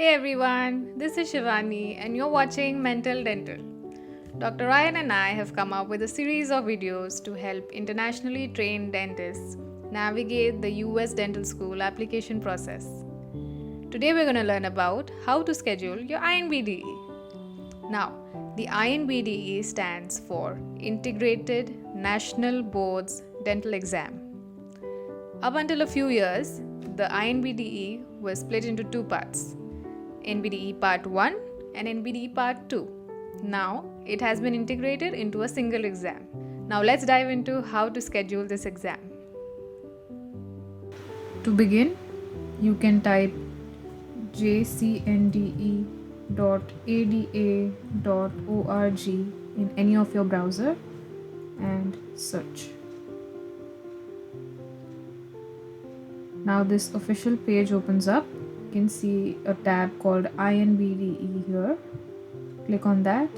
Hey everyone, this is Shivani and you're watching Mental Dental. Dr. Ryan and I have come up with a series of videos to help internationally trained dentists navigate the US dental school application process. Today we're going to learn about how to schedule your INBDE. Now, the INBDE stands for Integrated National Boards Dental Exam. Up until a few years, the INBDE was split into two parts, NBDE Part 1 and NBDE Part 2. Now, it has been integrated into a single exam. Now, let's dive into how to schedule this exam. To begin, you can type jcnde.ada.org in any of your browser and search. Now, this official page opens up. You can see a tab called INBDE here. Click on that.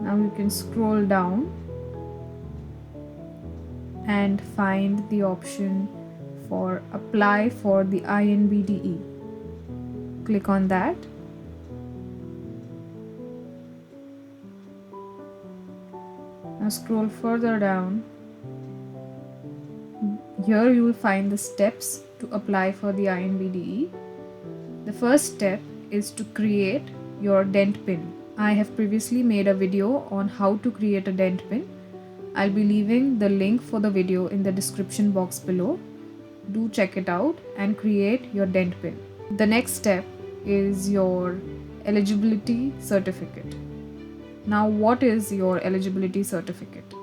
Now you can scroll down and find the option for apply for the INBDE. Click on that. Now scroll further down. Here you will find the steps to apply for the INBDE. The first step is to create your dent pin. I have previously made a video on how to create a dent pin. I'll be leaving the link for the video in the description box below. Do check it out and create your dent pin. The next step is your eligibility certificate. Now, what is your eligibility certificate?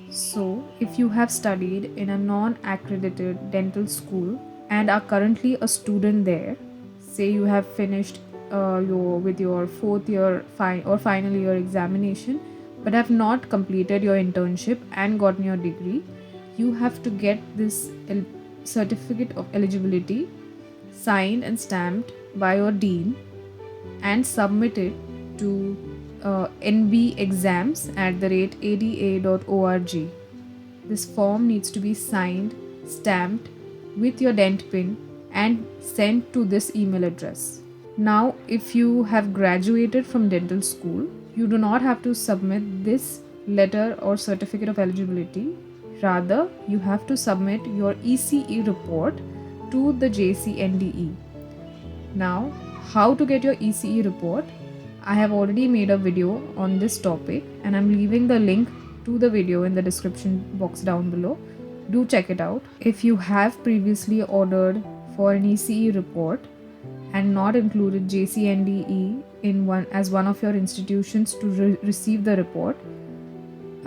So, if you have studied in a non-accredited dental school and are currently a student there, say you have finished your fourth year or final year examination but have not completed your internship and gotten your degree, you have to get this certificate of eligibility signed and stamped by your dean and submit it to nbexams@ada.org. This form needs to be signed, stamped with your dent pin and sent to this email address. Now, if you have graduated from dental school, you do not have to submit this letter or certificate of eligibility. Rather, you have to submit your ECE report to the JCNDE. Now, how to get your ECE report? I have already made a video on this topic and I'm leaving the link to the video in the description box down below. Do check it out. If you have previously ordered for an ECE report and not included JCNDE as one of your institutions to receive the report,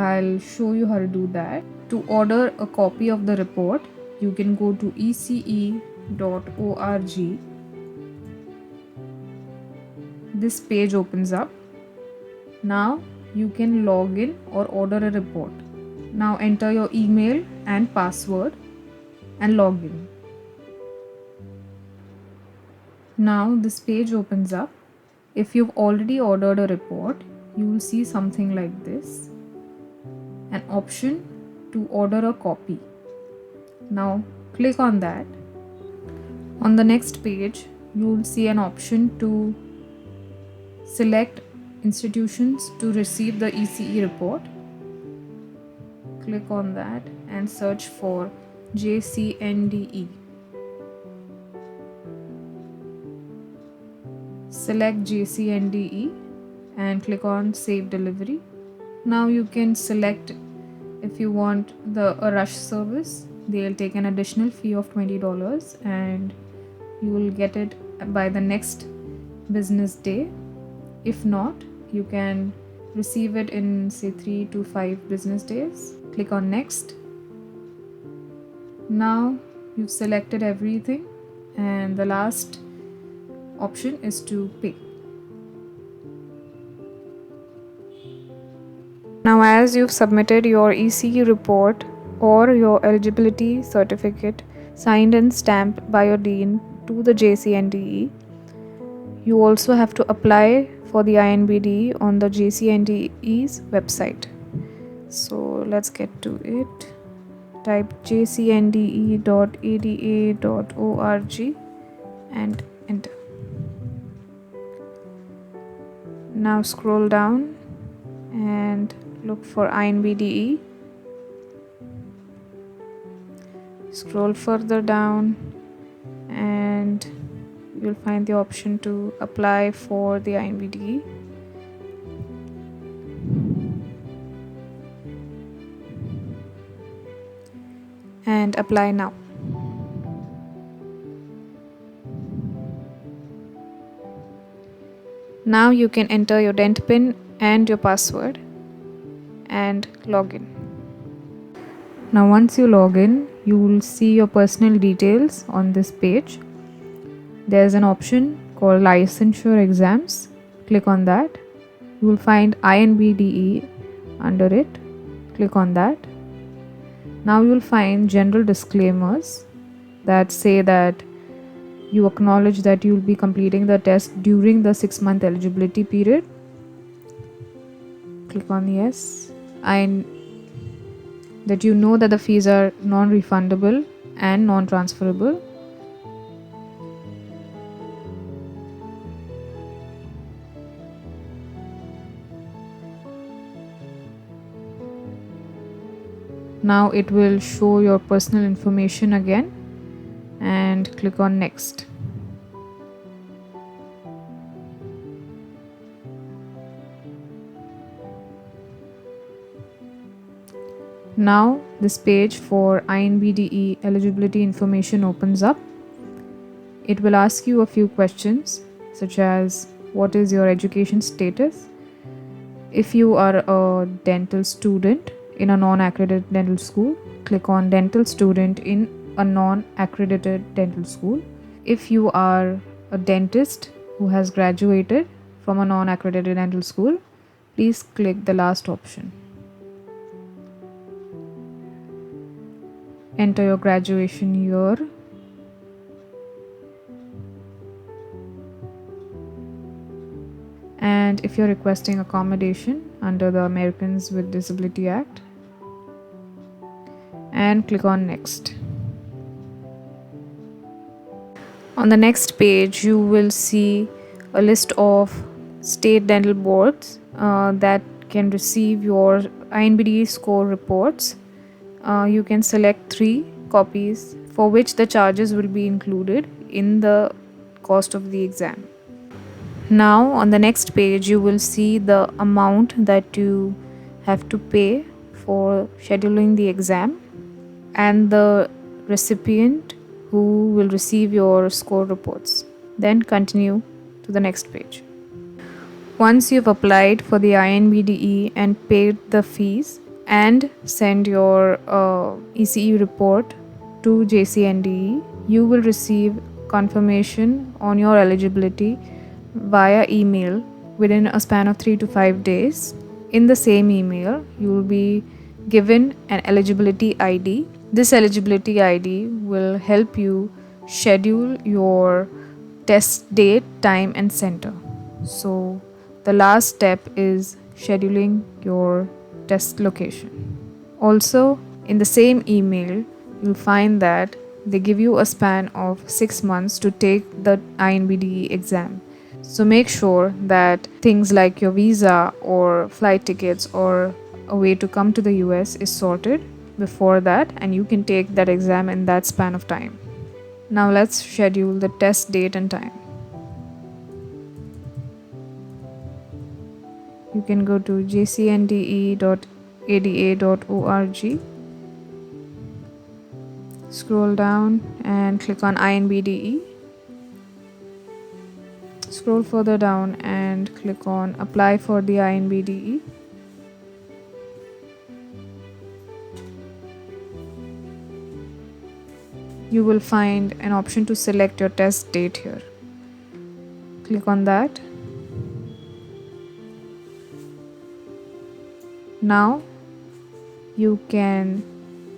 I'll show you how to do that. To order a copy of the report, you can go to ece.org. This page opens up. Now you can log in or order a report. Now enter your email and password and log in. Now this page opens up. If you've already ordered a report, you will see something like this. An option to order a copy. Now click on that. On the next page, you will see an option to select institutions to receive the ECE report. Click on that and search for JCNDE. Select JCNDE and click on Save Delivery. Now you can select if you want a rush service. They'll take an additional fee of $20 and you will get it by the next business day. If not, you can receive it in say 3 to 5 business days. Click on Next. Now you've selected everything and the last option is to pay. Now, as you've submitted your ECE report or your eligibility certificate signed and stamped by your dean to the JCNDE, you also have to apply for the INBDE on the JCNDE's website. So let's get to it. Type jcnde.ada.org and enter. Now scroll down and look for INBDE. Scroll further down and you'll find the option to apply for the INBDE. And apply now. Now you can enter your dent pin and your password and log in. Now once you log in, you will see your personal details on this page. There's an option called licensure exams. Click on that. You will find INBDE under it. Click on that. Now you will find general disclaimers that say that you acknowledge that you will be completing the test during the 6-month eligibility period. Click on yes. And that you know that the fees are non-refundable and non-transferable. Now it will show your personal information again and click on next. Now this page for INBDE eligibility information opens up. It will ask you a few questions such as what is your education status? If you are a dental student in a non-accredited dental school, click on dental student in a non-accredited dental school. If you are a dentist who has graduated from a non-accredited dental school, please click the last option. Enter your graduation year. And if you're requesting accommodation under the Americans with Disability Act, and click on next. On the next page, you will see a list of state dental boards that can receive your INBDE score reports. You can select 3 copies for which the charges will be included in the cost of the exam. Now on the next page, you will see the amount that you have to pay for scheduling the exam and the recipient who will receive your score reports. Then continue to the next page. Once you've applied for the INBDE and paid the fees and send your ECE report to JCNDE, you will receive confirmation on your eligibility via email within a span of 3 to 5 days. In the same email, you will be given an eligibility ID. This eligibility ID will help you schedule your test date, time and center. So the last step is scheduling your test location. Also, in the same email, you'll find that they give you a span of 6 months to take the INBDE exam. So make sure that things like your visa or flight tickets or a way to come to the US is sorted before that, and you can take that exam in that span of time. Now let's schedule the test date and time. You can go to jcnde.ada.org, scroll down and click on INBDE. Scroll further down and click on apply for the INBDE. You will find an option to select your test date here. Click on that. Now you can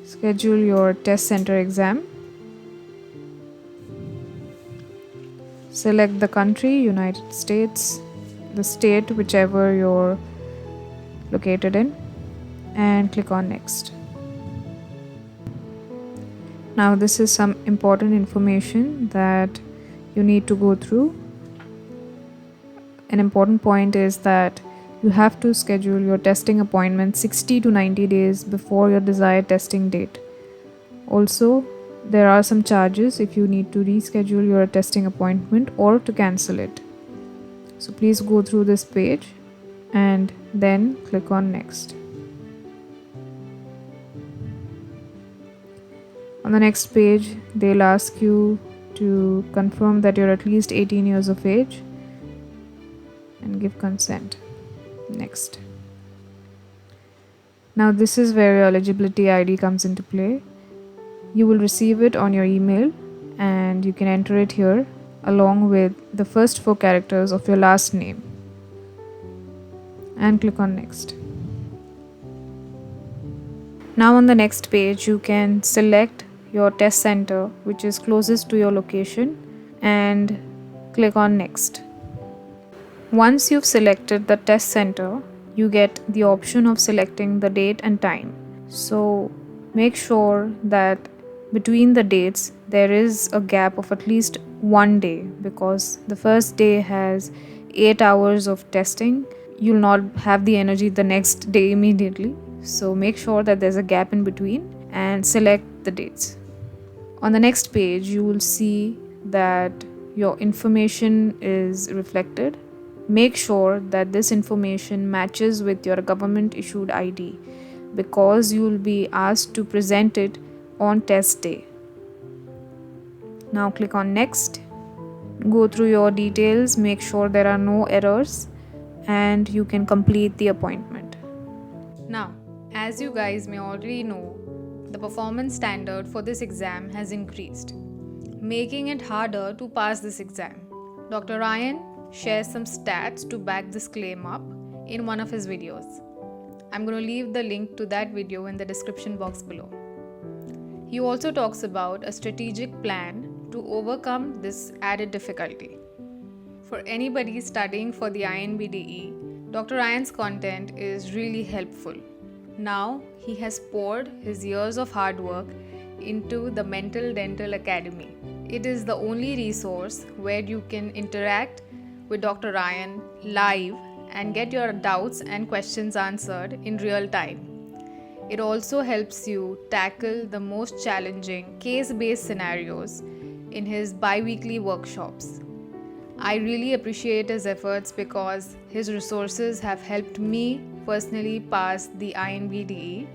schedule your test center exam. Select the country, United States, the state, whichever you're located in, and click on next. Now this is some important information that you need to go through. An important point is that you have to schedule your testing appointment 60 to 90 days before your desired testing date. Also, there are some charges if you need to reschedule your testing appointment or to cancel it. So please go through this page and then click on next. On the next page, they'll ask you to confirm that you're at least 18 years of age and give consent. Next. Now this is where your eligibility ID comes into play. You will receive it on your email and you can enter it here along with the first 4 characters of your last name and click on next. Now on the next page, you can select your test center which is closest to your location and click on next. Once you've selected the test center, you get the option of selecting the date and time. So make sure that between the dates there is a gap of at least 1 day, because the first day has 8 hours of testing. You'll not have the energy the next day immediately. So make sure that there's a gap in between and select the dates. On the next page, you will see that your information is reflected. Make sure that this information matches with your government issued ID, because you will be asked to present it on test day. Now click on next. Go through your details, make sure there are no errors, and you can complete the appointment. Now, as you guys may already know, the performance standard for this exam has increased, making it harder to pass this exam. Dr. Ryan shares some stats to back this claim up in one of his videos. I'm going to leave the link to that video in the description box below. He also talks about a strategic plan to overcome this added difficulty. For anybody studying for the INBDE, Dr. Ryan's content is really helpful. Now he has poured his years of hard work into the Mental Dental Academy. It is the only resource where you can interact with Dr. Ryan live and get your doubts and questions answered in real time. It also helps you tackle the most challenging case-based scenarios in his bi-weekly workshops. I really appreciate his efforts because his resources have helped me personally pass the INBDE,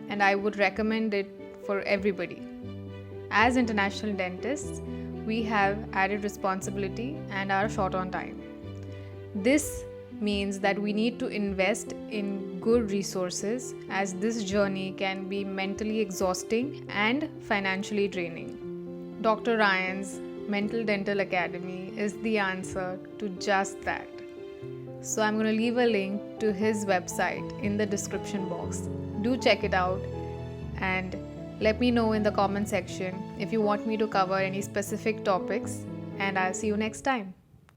and I would recommend it for everybody. As international dentists, we have added responsibility and are short on time. This means that we need to invest in good resources, as this journey can be mentally exhausting and financially draining. Dr. Ryan's Mental Dental Academy is the answer to just that. So I'm going to leave a link to his website in the description box. Do check it out and let me know in the comment section if you want me to cover any specific topics, and I'll see you next time.